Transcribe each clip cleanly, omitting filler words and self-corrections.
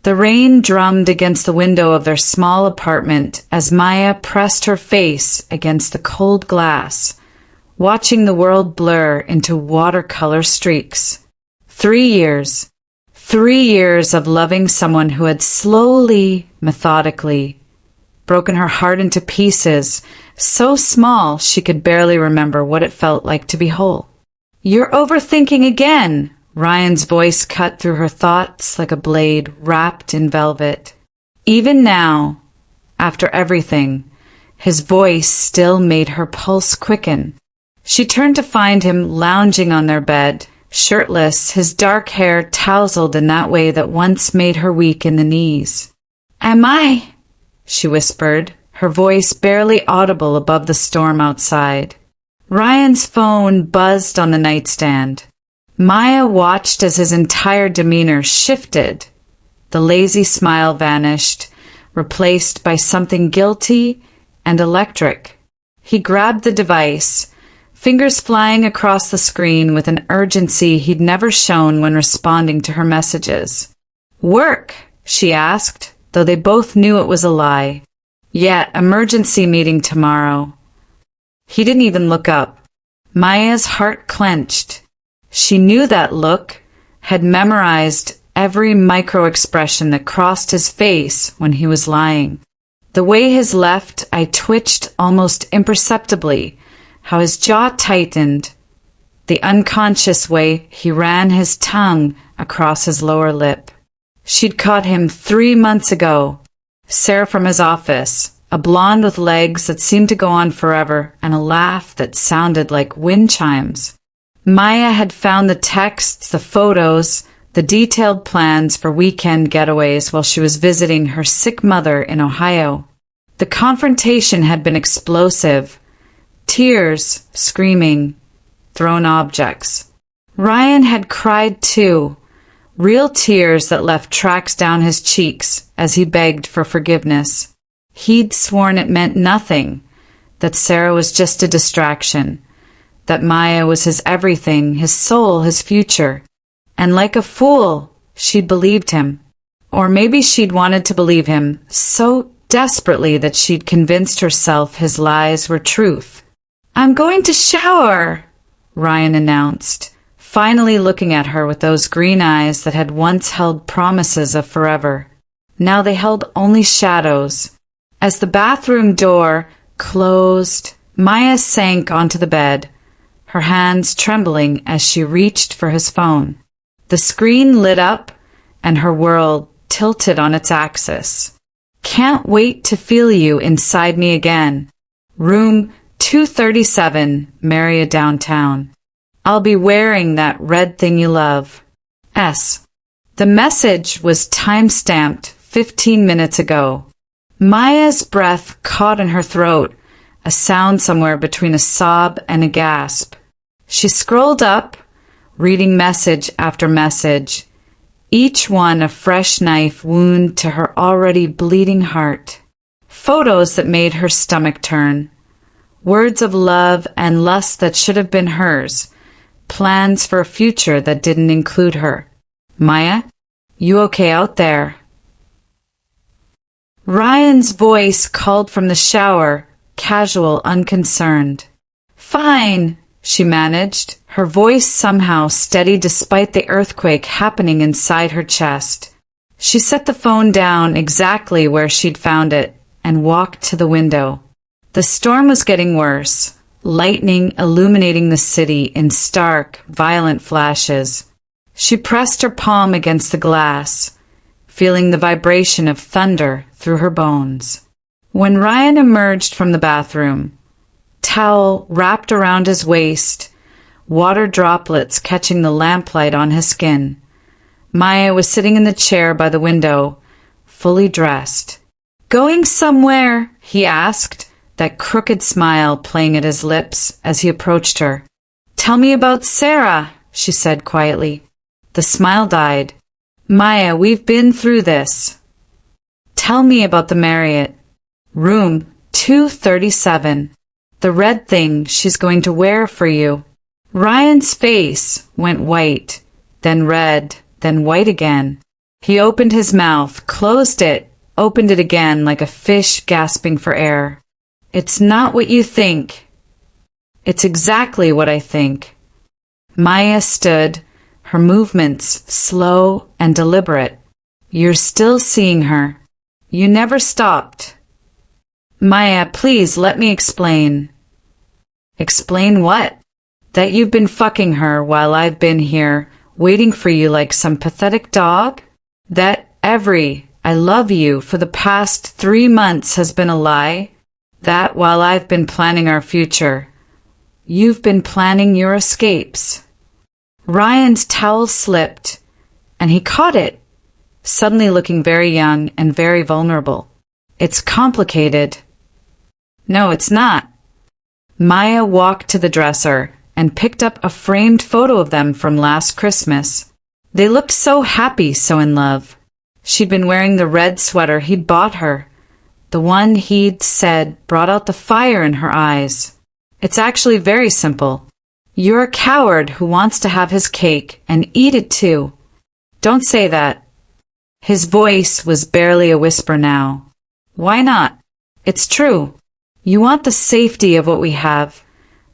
The rain drummed against the window of their small apartment as Maya pressed her face against the cold glass, watching the world blur into watercolor streaks. 3 years. 3 years of loving someone who had slowly, methodically, broken her heart into pieces, so small she could barely remember what it felt like to be whole. "You're overthinking again," Ryan's voice cut through her thoughts like a blade wrapped in velvet. Even now, after everything, his voice still made her pulse quicken. She turned to find him lounging on their bed, shirtless, his dark hair tousled in that way that once made her weak in the knees. "Am I?" she whispered, her voice barely audible above the storm outside. Ryan's phone buzzed on the nightstand. Maya watched as his entire demeanor shifted. The lazy smile vanished, replaced by something guilty and electric. He grabbed the device, fingers flying across the screen with an urgency he'd never shown when responding to her messages. "Work?" she asked, though they both knew it was a lie. "Yeah, emergency meeting tomorrow." He didn't even look up. Maya's heart clenched. She knew that look, had memorized every micro-expression that crossed his face when he was lying. The way his left eye twitched almost imperceptibly, how his jaw tightened, the unconscious way he ran his tongue across his lower lip. She'd caught him 3 months ago. Sarah from his office, a blonde with legs that seemed to go on forever and a laugh that sounded like wind chimes. Maya had found the texts, the photos, the detailed plans for weekend getaways while she was visiting her sick mother in Ohio. The confrontation had been explosive. Tears, screaming, thrown objects. Ryan had cried too, real tears that left tracks down his cheeks as he begged for forgiveness. He'd sworn it meant nothing, that Sarah was just a distraction, that Maya was his everything, his soul, his future. And like a fool, she'd believed him. Or maybe she'd wanted to believe him so desperately that she'd convinced herself his lies were truth. "I'm going to shower," Ryan announced, finally looking at her with those green eyes that had once held promises of forever. Now they held only shadows. As the bathroom door closed, Maya sank onto the bed, her hands trembling as she reached for his phone. The screen lit up, and her world tilted on its axis. "Can't wait to feel you inside me again. Room 237, Marriott downtown. I'll be wearing that red thing you love. S." The message was time-stamped 15 minutes ago. Maya's breath caught in her throat, a sound somewhere between a sob and a gasp. She scrolled up, reading message after message, each one a fresh knife wound to her already bleeding heart. Photos that made her stomach turn. Words of love and lust that should have been hers. Plans for a future that didn't include her. "Maya, you okay out there?" Ryan's voice called from the shower, casual, unconcerned. "Fine," she managed, her voice somehow steady despite the earthquake happening inside her chest. She set the phone down exactly where she'd found it and walked to the window. The storm was getting worse, lightning illuminating the city in stark, violent flashes. She pressed her palm against the glass, feeling the vibration of thunder through her bones. When Ryan emerged from the bathroom, towel wrapped around his waist, water droplets catching the lamplight on his skin, Maya was sitting in the chair by the window, fully dressed. "Going somewhere?" he asked, that crooked smile playing at his lips as he approached her. "Tell me about Sarah," she said quietly. The smile died. "Maya, we've been through this. Tell me about the Marriott. Room 237. The red thing she's going to wear for you." Ryan's face went white, then red, then white again. He opened his mouth, closed it, opened it again like a fish gasping for air. It's not what you think. It's exactly what I think. Maya stood, her movements slow and deliberate. You're still seeing her. You never stopped. Maya, please let me explain. Explain what? That you've been fucking her while I've been here, waiting for you like some pathetic dog? That every I love you for the past 3 months has been a lie? That while I've been planning our future, you've been planning your escapes. Ryan's towel slipped, and he caught it, suddenly looking very young and very vulnerable. It's complicated. No, it's not. Maya walked to the dresser and picked up a framed photo of them from last Christmas. They looked so happy, so in love. She'd been wearing the red sweater he'd bought her, the one he'd said brought out the fire in her eyes. It's actually very simple. You're a coward who wants to have his cake and eat it too. Don't say that. His voice was barely a whisper now. Why not? It's true. You want the safety of what we have,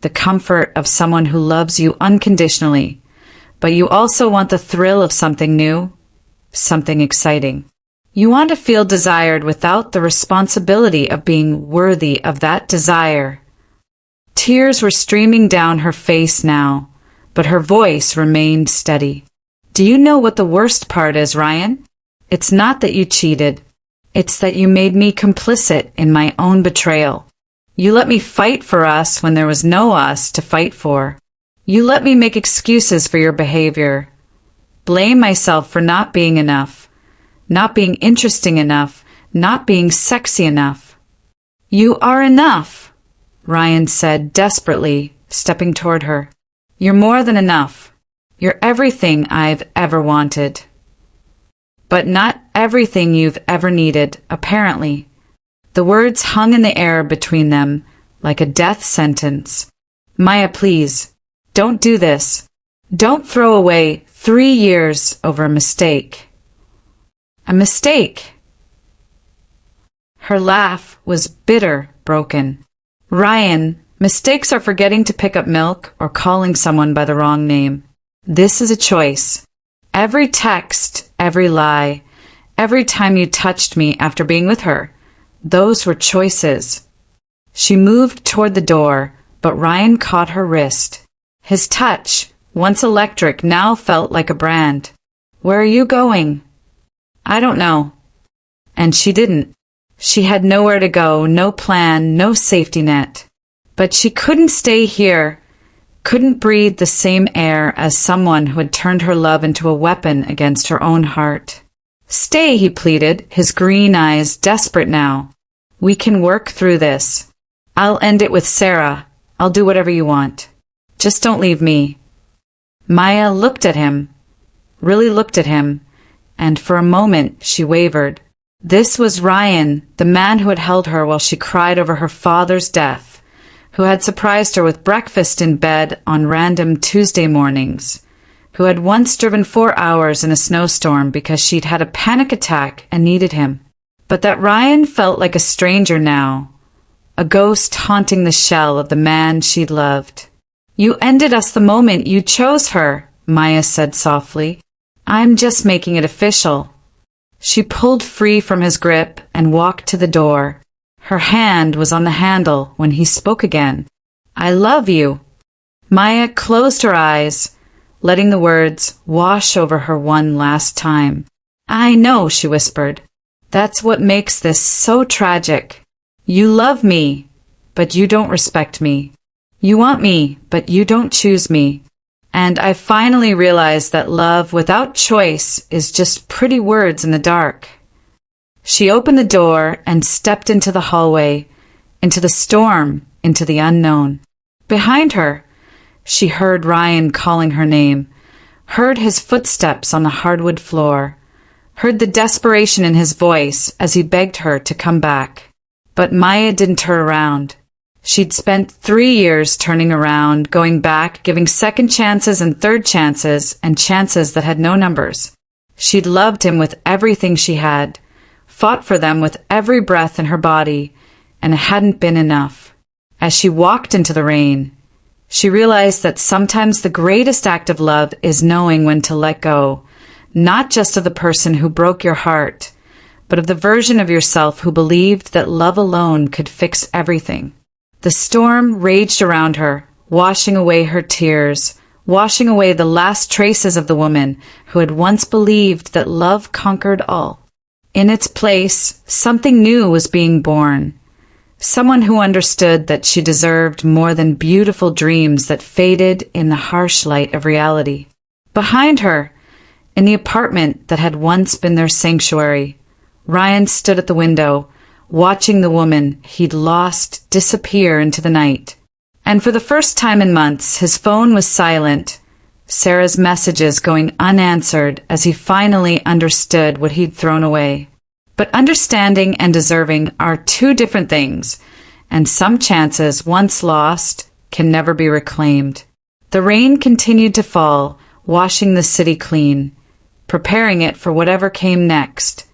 the comfort of someone who loves you unconditionally, but you also want the thrill of something new, something exciting. You want to feel desired without the responsibility of being worthy of that desire. Tears were streaming down her face now, but her voice remained steady. Do you know what the worst part is, Ryan? It's not that you cheated. It's that you made me complicit in my own betrayal. You let me fight for us when there was no us to fight for. You let me make excuses for your behavior. Blame myself for not being enough, not being interesting enough, not being sexy enough. You are enough, Ryan said desperately, stepping toward her. You're more than enough. You're everything I've ever wanted. But not everything you've ever needed, apparently. The words hung in the air between them, like a death sentence. Maya, please, don't do this. Don't throw away 3 years over a mistake. A mistake. Her laugh was bitter, broken. Ryan, mistakes are forgetting to pick up milk or calling someone by the wrong name. This is a choice. Every text, every lie, every time you touched me after being with her, those were choices. She moved toward the door, but Ryan caught her wrist. His touch, once electric, now felt like a brand. Where are you going? I don't know. And she didn't. She had nowhere to go, no plan, no safety net. But she couldn't stay here, couldn't breathe the same air as someone who had turned her love into a weapon against her own heart. Stay, he pleaded, his green eyes desperate now. We can work through this. I'll end it with Sarah. I'll do whatever you want. Just don't leave me. Maya looked at him, really looked at him, and for a moment she wavered. This was Ryan, the man who had held her while she cried over her father's death, who had surprised her with breakfast in bed on random Tuesday mornings, who had once driven 4 hours in a snowstorm because she'd had a panic attack and needed him. But that Ryan felt like a stranger now, a ghost haunting the shell of the man she'd loved. You ended us the moment you chose her, Maya said softly. I'm just making it official. She pulled free from his grip and walked to the door. Her hand was on the handle when he spoke again. I love you. Maya closed her eyes, letting the words wash over her one last time. I know, she whispered. That's what makes this so tragic. You love me, but you don't respect me. You want me, but you don't choose me. And I finally realized that love without choice is just pretty words in the dark. She opened the door and stepped into the hallway, into the storm, into the unknown. Behind her, she heard Ryan calling her name, heard his footsteps on the hardwood floor, heard the desperation in his voice as he begged her to come back. But Maya didn't turn around. She'd spent 3 years turning around, going back, giving second chances and third chances, and chances that had no numbers. She'd loved him with everything she had, fought for them with every breath in her body, and it hadn't been enough. As she walked into the rain, she realized that sometimes the greatest act of love is knowing when to let go, not just of the person who broke your heart, but of the version of yourself who believed that love alone could fix everything. The storm raged around her, washing away her tears, washing away the last traces of the woman who had once believed that love conquered all. In its place, something new was being born. Someone who understood that she deserved more than beautiful dreams that faded in the harsh light of reality. Behind her, in the apartment that had once been their sanctuary, Ryan stood at the window, watching the woman he'd lost disappear into the night. And for the first time in months, his phone was silent, Sarah's messages going unanswered as he finally understood what he'd thrown away. But understanding and deserving are two different things, and some chances once lost can never be reclaimed. The rain continued to fall, washing the city clean, preparing it for whatever came next.